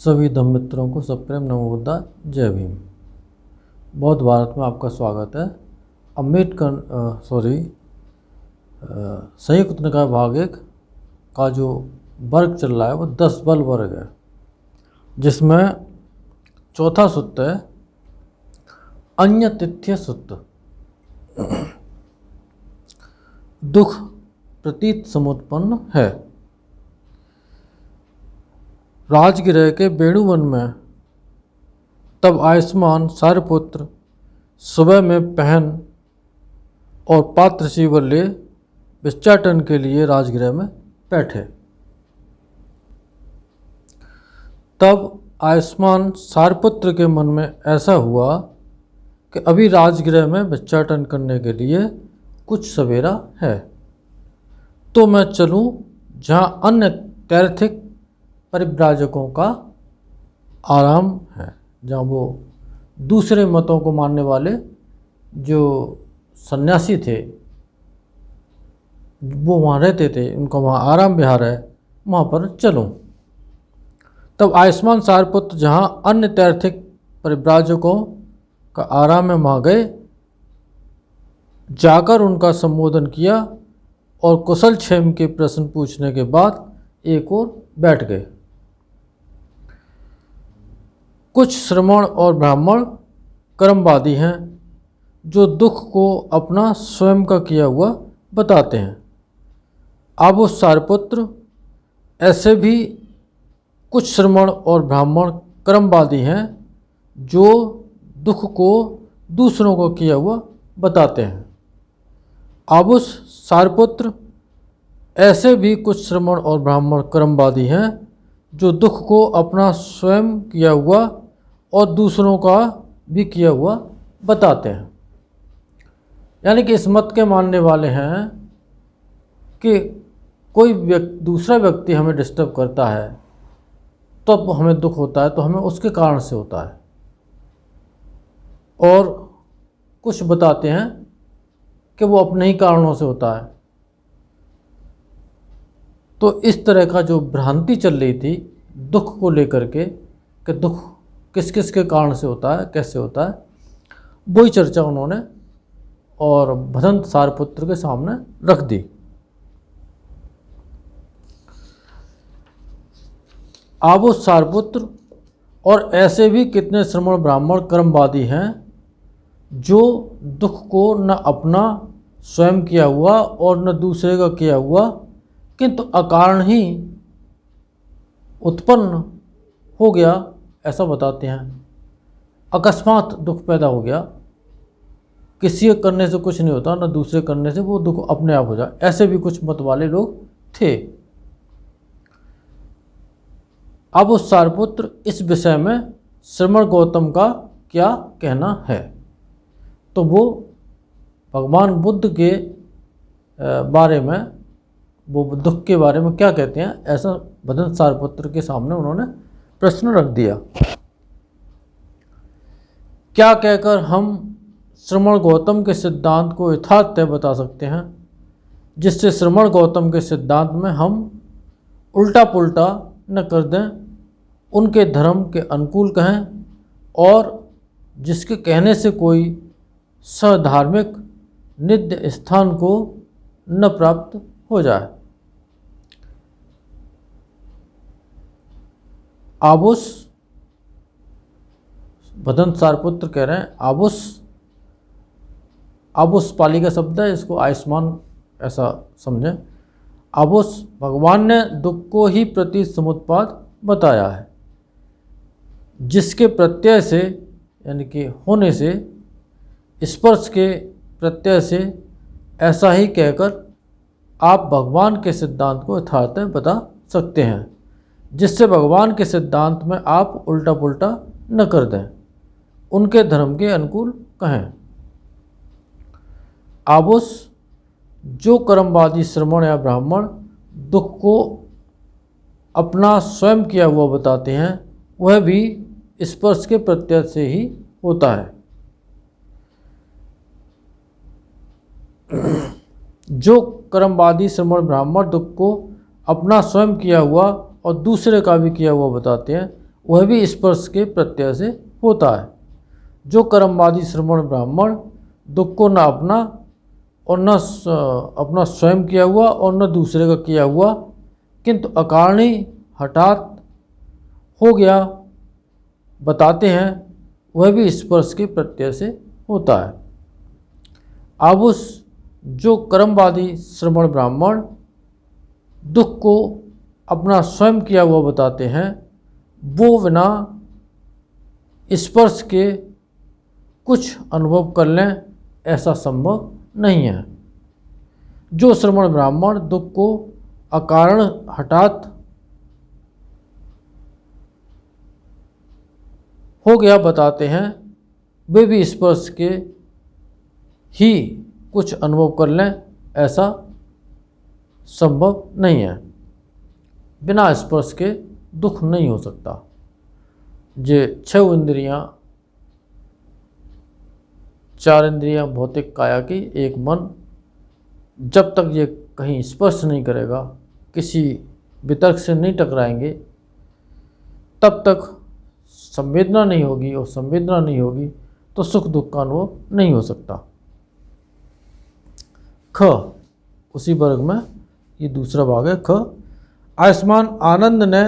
सभी धम्म मित्रों को सप्रेम नमो बुद्धाय, जय भीम। बौद्ध भारत में आपका स्वागत है। संयुक्त निकाय भाग 1 का जो वर्ग चल रहा है वो 10 बल वर्ग है, जिसमें चौथा सूत्र है अन्यतिथ्य सूत्र। दुख प्रतीत समुत्पन्न है। राजगृह के वेणुवन में तब आयुष्मान सारपुत्र सुबह में पहन और पात्र सीवर ले भिक्षाटन के लिए राजगृह में बैठे। तब आयुष्मान सारपुत्र के मन में ऐसा हुआ कि अभी राजगृह में भिक्षाटन करने के लिए कुछ सवेरा है, तो मैं चलूं जहाँ अन्य तैर्थिक परिव्राजकों का आराम है, जहाँ वो दूसरे मतों को मानने वाले जो सन्यासी थे वो वहाँ रहते थे, उनका वहाँ आराम विहार है, वहाँ पर चलूं। तब आयुष्मान सारपुत्र जहाँ अन्य तैर्थिक परिव्राजकों का आराम है वहाँ गए, जाकर उनका संबोधन किया और कुशल क्षेम के प्रश्न पूछने के बाद एक ओर बैठ गए। कुछ श्रमण और ब्राह्मण कर्मवादी हैं जो दुख को अपना स्वयं का किया हुआ बताते हैं। अब उस सारपुत्र ऐसे भी कुछ श्रमण और ब्राह्मण कर्मवादी हैं जो दुख को दूसरों को किया हुआ बताते हैं। अब उस सारपुत्र ऐसे भी कुछ श्रमण और ब्राह्मण कर्मवादी हैं जो दुख को अपना स्वयं किया हुआ और दूसरों का भी किया हुआ बताते हैं। यानी कि इस मत के मानने वाले हैं कि कोई दूसरा व्यक्ति हमें डिस्टर्ब करता है तो अब हमें दुख होता है, तो हमें उसके कारण से होता है। और कुछ बताते हैं कि वो अपने ही कारणों से होता है। तो इस तरह का जो भ्रांति चल रही थी दुख को लेकर के कि दुख किस किस के कारण से होता है, कैसे होता है, वही चर्चा उन्होंने और भदंत सारपुत्र के सामने रख दी। अब उस सारपुत्र और ऐसे भी कितने श्रमण ब्राह्मण कर्मवादी हैं जो दुख को न अपना स्वयं किया हुआ और न दूसरे का किया हुआ, किंतु अकारण ही उत्पन्न हो गया, ऐसा बताते हैं। अकस्मात दुख पैदा हो गया, किसी करने से कुछ नहीं होता, न दूसरे करने से वो दुख अपने आप हो जाए, ऐसे भी कुछ मत वाले लोग थे। अब उस सारपुत्र इस विषय में श्रमण गौतम का क्या कहना है, तो वो भगवान बुद्ध के बारे में, वो दुख के बारे में क्या कहते हैं, ऐसा भदंत सारपुत्र के सामने उन्होंने प्रश्न रख दिया। क्या कहकर हम श्रमण गौतम के सिद्धांत को यथार्थ बता सकते हैं, जिससे श्रमण गौतम के सिद्धांत में हम उल्टा पुल्टा न कर दें, उनके धर्म के अनुकूल कहें और जिसके कहने से कोई सधार्मिक नित्य स्थान को न प्राप्त हो जाए। आबुस, भदंत सारपुत्र कह रहे हैं, आबुस पाली का शब्द है, इसको आयुष्मान ऐसा समझें। आबुस, भगवान ने दुख को ही प्रति समुत्पाद बताया है, जिसके प्रत्यय से यानी कि होने से, स्पर्श के प्रत्यय से, ऐसा ही कहकर आप भगवान के सिद्धांत को यथार्थ बता सकते हैं, जिससे भगवान के सिद्धांत में आप उल्टा पुल्टा न कर दें, उनके धर्म के अनुकूल कहें। आबुस, जो कर्मवादी श्रमण या ब्राह्मण दुख को अपना स्वयं किया हुआ बताते हैं, वह भी स्पर्श के प्रत्यय से ही होता है। जो कर्मवादी श्रमण ब्राह्मण दुख को अपना स्वयं किया हुआ और दूसरे का भी किया हुआ बताते हैं, वह भी स्पर्श के प्रत्यय से होता है। जो कर्मवादी श्रमण ब्राह्मण दुख को न अपना और न अपना स्वयं किया हुआ और न दूसरे का किया हुआ किंतु अकारणी हठात हो गया बताते हैं, वह भी स्पर्श के प्रत्यय से होता है। अब उस जो कर्मवादी श्रमण ब्राह्मण दुख को अपना स्वयं किया हुआ बताते हैं, वो बिना स्पर्श के कुछ अनुभव कर लें ऐसा संभव नहीं है। जो श्रमण ब्राह्मण दुख को अकारण हठात हो गया बताते हैं, वे भी स्पर्श के ही कुछ अनुभव कर लें ऐसा संभव नहीं है। बिना स्पर्श के दुख नहीं हो सकता। ये 6 इंद्रियां, 4 इंद्रियां भौतिक काया की, एक मन, जब तक ये कहीं स्पर्श नहीं करेगा, किसी वितर्क से नहीं टकराएंगे, तब तक संवेदना नहीं होगी, और संवेदना नहीं होगी तो सुख दुख का अनुभव नहीं हो सकता। ख, उसी वर्ग में ये दूसरा भाग है। ख, आयुष्मान आनंद ने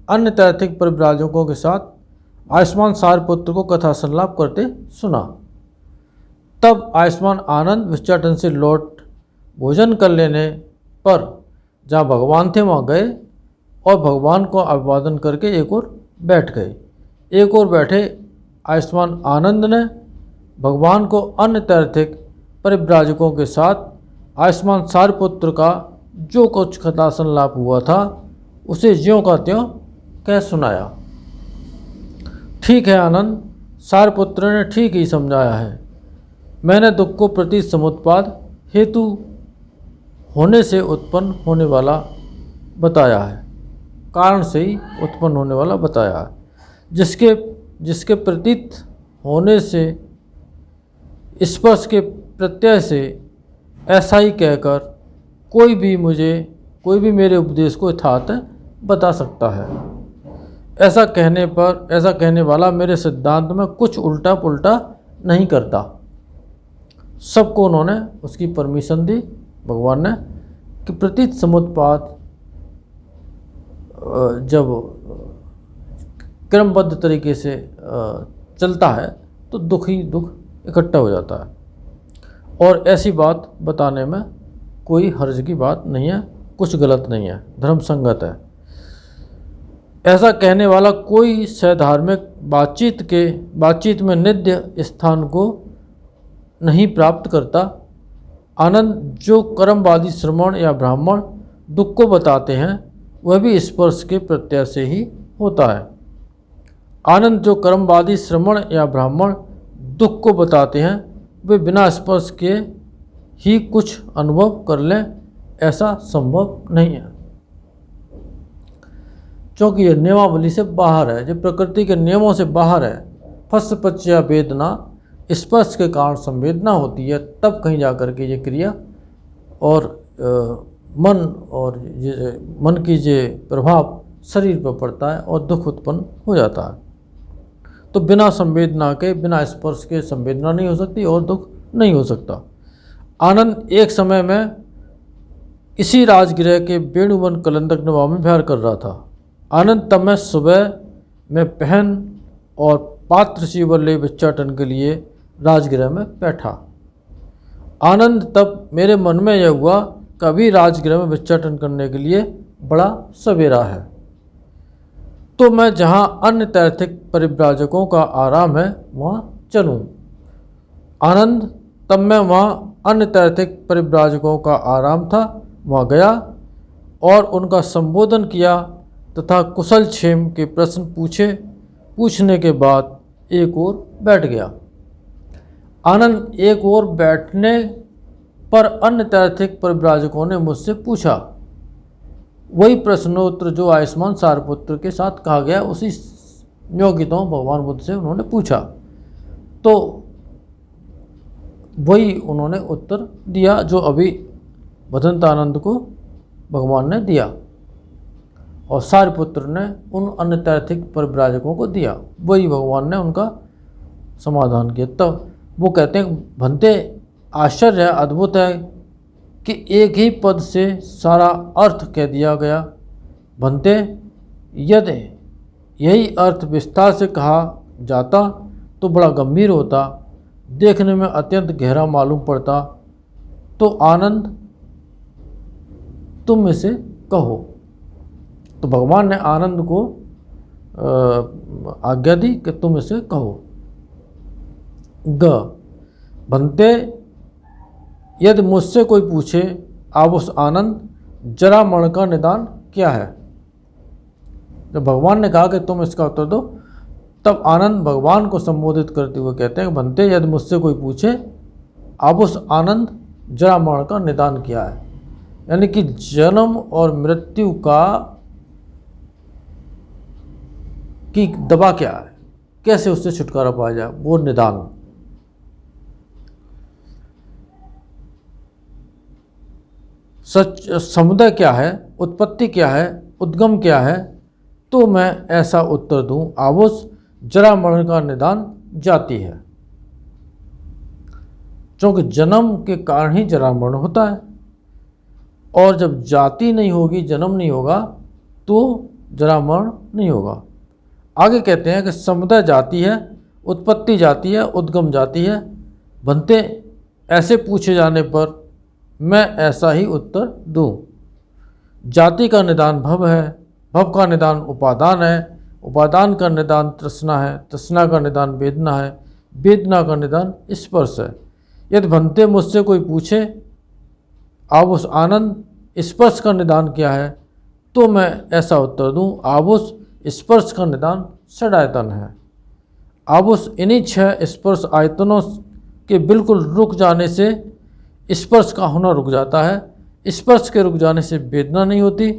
अन्य तैर्थिक परिव्राजकों के साथ आयुष्मान सारपुत्र को कथा संलाप करते सुना। तब आयुष्मान आनंद भिक्षाटन से लौट भोजन कर लेने पर जहाँ भगवान थे वहाँ गए और भगवान को अभिवादन करके एक ओर बैठ गए। एक ओर बैठे आयुष्मान आनंद ने भगवान को अन्य तैर्थिक परिव्राजकों के साथ आयुष्मान सारपुत्र का जो कुछ कथा संलाप हुआ था उसे ज्यों का त्यों कह सुनाया। ठीक है आनंद, सारपुत्र ने ठीक ही समझाया है। मैंने दुख को प्रति समुत्पाद हेतु होने से उत्पन्न होने वाला बताया है, कारण से ही उत्पन्न होने वाला बताया है। जिसके प्रतीत होने से स्पर्श के प्रत्यय से ऐसा ही कहकर कोई भी मेरे उपदेश को यथार्थ बता सकता है। ऐसा कहने वाला मेरे सिद्धांत में कुछ उल्टा पुल्टा नहीं करता। सबको उन्होंने उसकी परमिशन दी भगवान ने कि प्रतीत समुत्पाद जब क्रमबद्ध तरीके से चलता है तो दुख ही दुख इकट्ठा हो जाता है, और ऐसी बात बताने में कोई हर्ज की बात नहीं है, कुछ गलत नहीं है, धर्म संगत है। ऐसा कहने वाला कोई सैधार्मिक बातचीत में नित्य स्थान को नहीं प्राप्त करता। आनंद, जो कर्मवादी श्रमण या ब्राह्मण दुख को बताते हैं वह भी स्पर्श के प्रत्यय से ही होता है। आनंद, जो कर्मवादी श्रमण या ब्राह्मण दुख को बताते हैं वे बिना स्पर्श के ही कुछ अनुभव कर लें ऐसा संभव नहीं है, क्योंकि यह नियमावली से बाहर है, जो प्रकृति के नियमों से बाहर है। फस्य पच्चया वेदना, स्पर्श के कारण संवेदना होती है, तब कहीं जाकर के ये क्रिया और मन की जो प्रभाव शरीर पर पड़ता है और दुख उत्पन्न हो जाता है। तो बिना संवेदना के, बिना स्पर्श के संवेदना नहीं हो सकती और दुख नहीं हो सकता। आनंद एक समय में इसी राजगृह के वेणुवन कलंदक नवाब में विहार कर रहा था। आनंद, तब मैं सुबह में पहन और पात्र सीवर ले भिक्षाटन के लिए राजगृह में बैठा। आनंद, तब मेरे मन में यह हुआ कि अभी राजगृह में भिक्षाटन करने के लिए बड़ा सवेरा है, तो मैं जहाँ अन्य तैर्थिक परिव्राजकों का आराम है वहाँ चलूँ। आनंद, तब मैं वहाँ अन्य तैर्थिक परिव्राजकों का आराम था वहाँ गया और उनका संबोधन किया तथा कुशल क्षेम के प्रश्न पूछने के बाद एक ओर बैठ गया। आनंद, एक ओर बैठने पर अन्य तैर्थिक परिव्राजकों ने मुझसे पूछा वही प्रश्नोत्तर जो आयुष्मान सारपुत्र के साथ कहा गया, उसी योग्यताओं भगवान बुद्ध से उन्होंने पूछा, तो वही उन्होंने उत्तर दिया जो अभी भदंत आनंद को भगवान ने दिया। और सारिपुत्र ने उन अन्य तैर्थिक परिव्राजकों को दिया। वही भगवान ने उनका समाधान किया। तब वो कहते हैं भंते आश्चर्य है, अद्भुत है कि एक ही पद से सारा अर्थ कह दिया गया। भंते यदि यही अर्थ विस्तार से कहा जाता तो बड़ा गंभीर होता, देखने में अत्यंत गहरा मालूम पड़ता। तो आनंद तुम इसे कहो। तो भगवान ने आनंद को आज्ञा दी कि तुम इसे कहो। ग भंते यदि मुझसे कोई पूछे आप उस आनंद जरा मरण का निदान क्या है। जब भगवान ने कहा कि तुम इसका उत्तर दो, तब आनंद भगवान को संबोधित करते हुए कहते हैं भंते यदि मुझसे कोई पूछे आप उस आनंद जरा मरण का निदान क्या है। यानी कि जन्म और मृत्यु की दवा क्या है, कैसे उससे छुटकारा पाया जाए, वो निदान। सच समुदय क्या है, उत्पत्ति क्या है, उद्गम क्या है, तो मैं ऐसा उत्तर दूं आवुस जरा मरण का निदान जाति है। क्योंकि जन्म के कारण ही जरा मरण होता है, और जब जाति नहीं होगी, जन्म नहीं होगा, तो जरा मरण नहीं होगा। आगे कहते हैं कि समुदय जाति है, उत्पत्ति जाति है, उद्गम जाति है। भंते ऐसे पूछे जाने पर मैं ऐसा ही उत्तर दूं। जाति का निदान भव है, भव का निदान उपादान है, उपादान का निदान तृष्णा है, तृष्णा का निदान वेदना है, वेदना का निदान स्पर्श है। यदि भंते मुझसे कोई पूछे आप उस आनंद स्पर्श का निदान क्या है, तो मैं ऐसा उत्तर दूं आप उस स्पर्श का निदान षडायतन है। अब उस इन्हीं 6 स्पर्श आयतनों के बिल्कुल रुक जाने से स्पर्श का होना रुक जाता है। स्पर्श के रुक जाने से वेदना नहीं होती,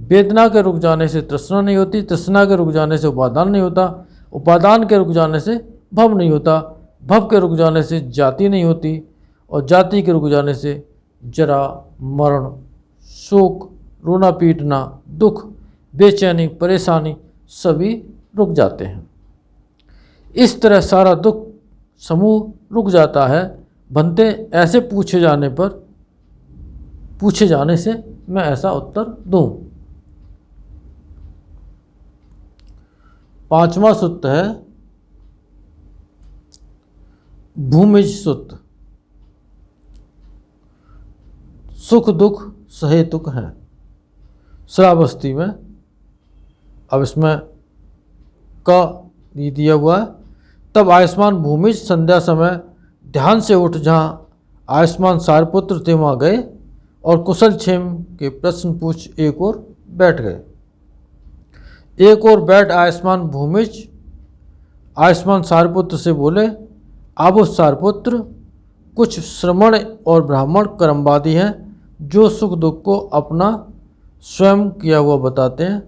वेदना के रुक जाने से तृष्णा नहीं होती, तृष्णा के रुक जाने से उपादान नहीं होता, उपादान के रुक जाने से भव नहीं होता, भव के रुक जाने से जाति नहीं होती, और जाति के रुक जाने से जरा मरण, शोक, रोना पीटना, दुख, बेचैनी, परेशानी सभी रुक जाते हैं। इस तरह सारा दुख समूह रुक जाता है। भंते ऐसे पूछे जाने से मैं ऐसा उत्तर दूं। 5वां सूत्र है भूमिज सूत्र। सुख दुख सहेतुक हैं। श्रावस्ती में अब इसमें का दिया हुआ है। तब आयुष्मान भूमिज संध्या समय ध्यान से उठ जहाँ आयुष्मान सारपुत्र थे वहाँ गए और कुशल क्षेम के प्रश्न पूछ एक ओर बैठ गए। एक ओर बैठ आयुष्मान भूमिज आयुष्मान सारपुत्र से बोले आप उस सारपुत्र कुछ श्रमण और ब्राह्मण कर्मवादी हैं जो सुख दुख को अपना स्वयं किया हुआ बताते हैं,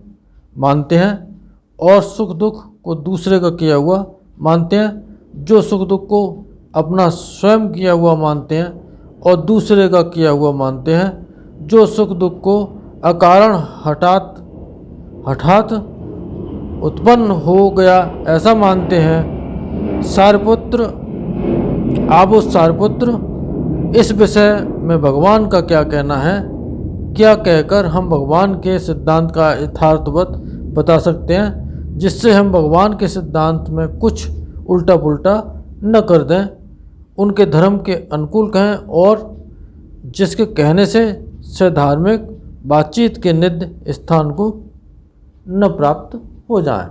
मानते हैं, और सुख दुख को दूसरे का किया हुआ मानते हैं। जो सुख दुख को अपना स्वयं किया हुआ मानते हैं और दूसरे का किया हुआ मानते हैं। जो सुख दुख को अकारण हठात उत्पन्न हो गया ऐसा मानते हैं। सारपुत्र आप उस सारपुत्र इस विषय में भगवान का क्या कहना है, क्या कहकर हम भगवान के सिद्धांत का यथार्थवत बता सकते हैं, जिससे हम भगवान के सिद्धांत में कुछ उल्टा पुल्टा न कर दें, उनके धर्म के अनुकूल कहें और जिसके कहने से धार्मिक बातचीत के नित्य स्थान को न प्राप्त हो जाए।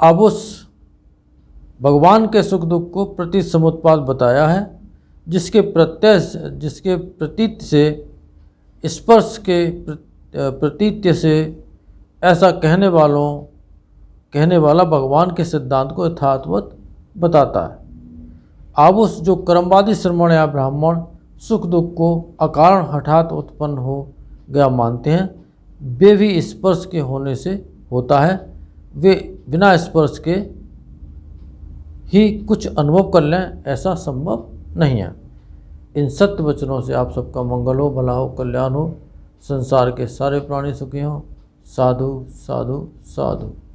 अब उस भगवान के सुख दुख को प्रति समुत्पाद बताया है, जिसके प्रतीत से स्पर्श के प्रतीत्य से ऐसा कहने वाला भगवान के सिद्धांत को यथार्थवत बताता है। अब उस जो कर्मवादी श्रमण या ब्राह्मण सुख दुख को अकारण हठात उत्पन्न हो गया मानते हैं, वे भी स्पर्श के होने से होता है। वे बिना स्पर्श के ही कुछ अनुभव कर लें, ऐसा संभव नहीं है। इन सत्य वचनों से आप सबका मंगल हो, भला हो, कल्याण हो, संसार के सारे प्राणी सुखी हों। साधु साधु साधु।